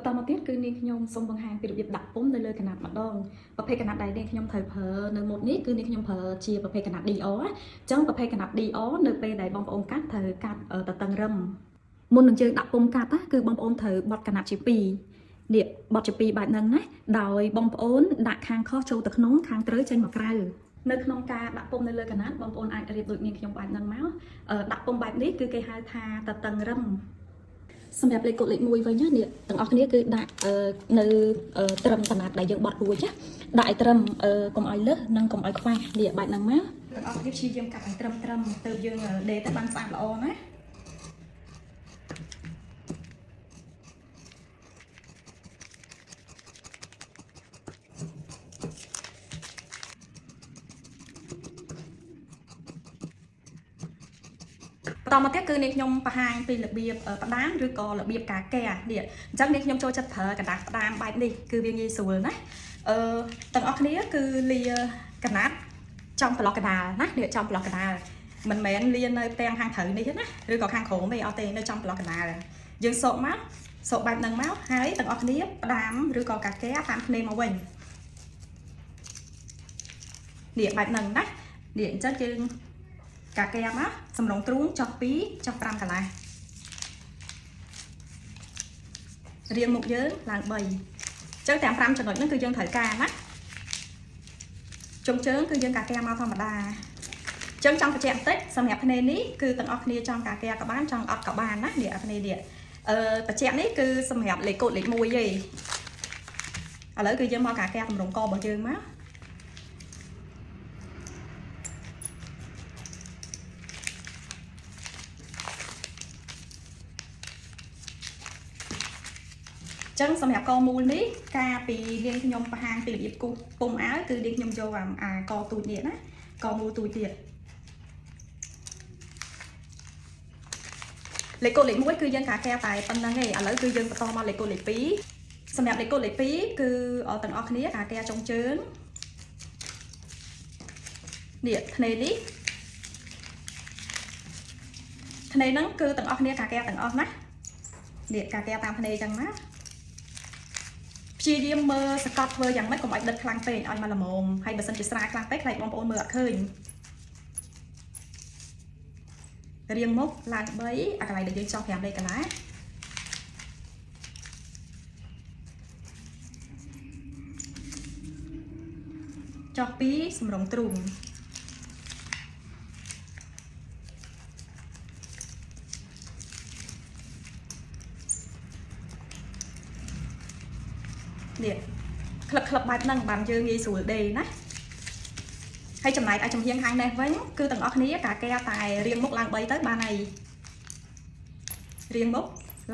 តមកទៀតគឺនាងខ្ញុំសូមបង្ហាញពីរបៀបដាក់ពុម្ពនៅលើកណាត់ម្ដងប្រភេទកណាត់ដែលនាងខ្ញុំត្រូវប្រើនៅមុតនេះគឺនាងខ្ញុំប្រើជាប្រភេទកណាត់ DR អញ្ចឹងប្រភេទកណាត់ DR នៅពេលដែលបងប្អូនកាត់ត្រូវកាត់តតឹងរឹមមុននឹងយើងដាក់ពុម្ពកាត់គឺបងប្អូនត្រូវបត់កណាត់ជា2នេះបត់ជា2បែបហ្នឹងណាដោយបងប្អូនដាក់ខាងខុសចូលទៅក្នុងខាងត្រូវចេញមកក្រៅនៅក្នុងការដាក់ពុម្ពនៅលើកណាត់បងប្អូនអាចរៀបដូចនាងខ្ញុំបែបហ្នឹងមកដាក់ពុម្ពបែបនេះគឺគេហៅថាតតឹងរឹមសម្រាប់លេខកូដលេខ1វិញនេះទាំងអស់គ្នាគឺដាក់នៅត្រឹមកណាត់ដែលយើងបត់រួចដាក់ឲ្យត្រឹមកុំឲ្យលើសនិងកុំឲ្យខ្វះនេះបែបហ្នឹងមកទាំងអស់គ្នាព្យាយាមកាត់ឲ្យត្រឹមទៅយើងដេរទៅបានស្អាតល្អណាបន្តមកទៀតគឺនាងខ្ញុំបង្ហាញពីរបៀបផ្ដាំឬក៏របៀបការកែនេះអញ្ចឹងនាងខ្ញុំចូលចិត្តប្រើกระดาษផ្ដាំបែបនេះគឺវាងាយស្រួលណាទាំងអស់គ្នាគឺលាកណាត់ចំប្លោះកដាលណានេះចំប្លោះកដាលមិនមែនលានៅផ្ទាំងខាងត្រូវនេះទេណាឬក៏ខាងក្រោមទេអត់ទេនៅចំប្លោះកដាលយើងសោកមកសោកបែបហ្នឹងមកហើយទាំងអស់គ្នាផ្ដាំឬក៏ការកែតាមគ្នាមកវិញនេះបែបហ្នឹងណានេះអញ្ចឹងយើងការកែមកសម្រងទ្រូងចុះ2ចុះ5កន្លះរៀងមុខយើងឡើង3អញ្ចឹងទាំង5ចំណុចហ្នឹងគឺយើងត្រូវការណាជុំជើងគឺយើងការកែមកធម្មតាអញ្ចឹងចង់បញ្ជាក់បន្តិចសម្រាប់ភ្នែកនេះគឺទាំងអស់គ្នាចង់ការកែក៏បានចង់អត់ក៏បានណានេះភ្នែកនេះបញ្ជាក់នេះគឺសម្រាប់លេខកូដលេខ1ទេឥឡូវគឺយើងមកការកែតម្រងករបស់យើងមកចឹងសម្រាប់កមូលនេះការពីនាងខ្ញុំបង្ហាញពីរបៀបគូសពុម្ពអាវគឺនាងខ្ញុំយកអាកទូចនេះណាកមូលទូចទៀតលេខកូដលេខ1គឺយើងការកែតែប៉ុណ្្នឹងឯងឥឡូវគឺយើងបន្តមកលេខកូដលេខ2សម្រាប់លេខកូដលេខ2គឺទាំងអស់គ្នាការកែចុងជើងនេះធ្នេនេះធ្នេហ្នឹងគឺទាំងអស់គ្នាការកែទាំងអស់ណានេះការកែតាមធ្នេចឹងណាព្យាយាមមើលសកត់ធ្វើយ៉ាងម៉េចកុំឲ្យដិតខ្លាំងពេកឲ្យមកល្មមហើយបើសិនជាស្រាលខ្លាំងពេកខ្លាចបងប្អូនមើលអត់ឃើញរៀងមុខឡើង3អាកន្លែងដែលយើងចង់5លេខកន្លះចុះ2សម្រងទ្រូងនេះក្លឹបបែបហ្នឹងបានយើងងាយស្រួលដេរណាហើយចំណែកឲ្យចំហៀងខាងនេះវិញគឺទាំងអស់គ្នាការកែតែរៀងមុខឡើង3ទៅបានហើយរៀងមុខ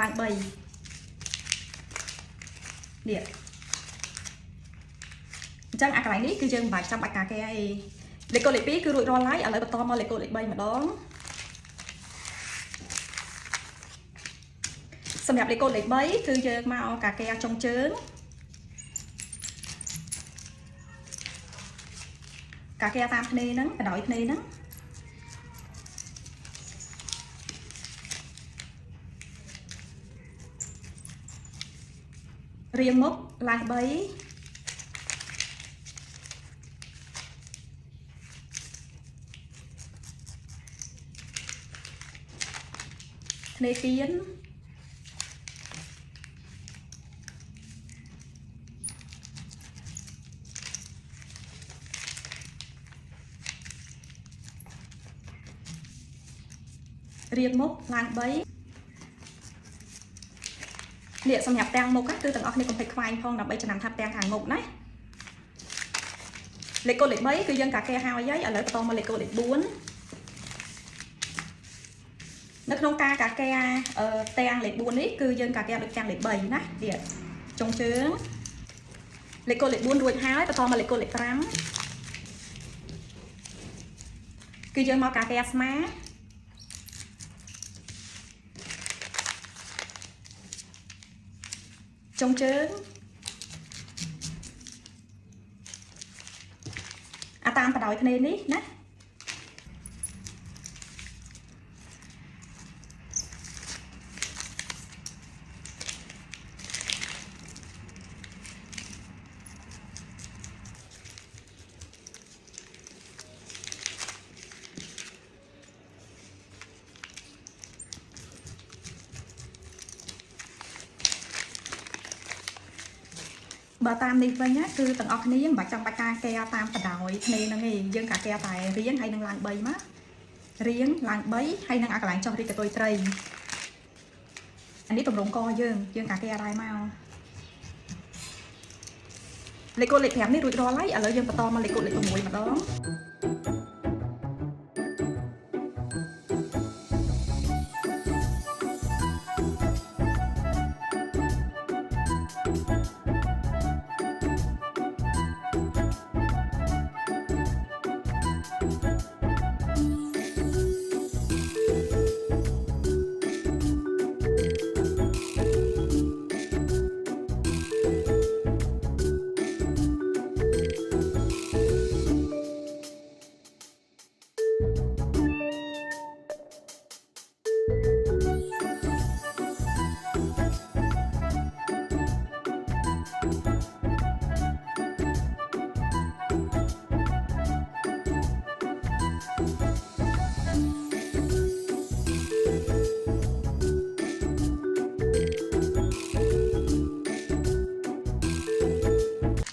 ឡើង3នេះអញ្ចឹងអាកន្លែងនេះគឺយើងមិនបាច់ចាំបាច់ការកែអីលេខកូដលេខ2គឺរួចរាល់ហើយឥឡូវបន្តមកលេខកូដលេខ3ម្ដងសម្រាប់លេខកូដលេខ3គឺយើងមកការកែចុងជើងការកែតាមធ្នេហ្នឹងបដោយធ្នេហ្នឹងរៀងមុខឡើង3ធ្នេទៀនរៀងមុខឡើង3នេះសម្រាប់ទាំងមុខគឺទាំងអស់គ្នាកុំភ្លេចខ្វែងផងដើម្បីចំណាំថាទាំងខាងមុខណាលេខកូដលេខ3គឺយើងការកែហើយឥឡូវបន្តមកលេខកូដលេខ4នៅក្នុងការការកែទាំងលេខ4នេះគឺយើងការកែដូចទាំងលេខ3ណានេះចុងជើងលេខកូដលេខ4រួចហើយបន្តមកលេខកូដលេខ5គឺយើងមកការកែស្មាចុងជើងតាមបដោយធ្នេនេះណា ច bà tam đi với nhá cứ từng ọc ní mà trong ba ca keo tam cả đòi nên nó nghỉ dân cả keo tài riêng hay năng làng bầy má riêng làng bấy hay năng ạc lại cho đi cả tôi trầy anh ấy tụm rụng co dương cả keo đai mau lấy cô lấy thèm đi rụi ro lấy ở lỡ dân bà to mà lấy cô lấy tụm mùi mà đó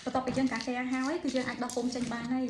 tôi tập bị dân cả keo hao ấy cứ dân ăn đau phun trên ba này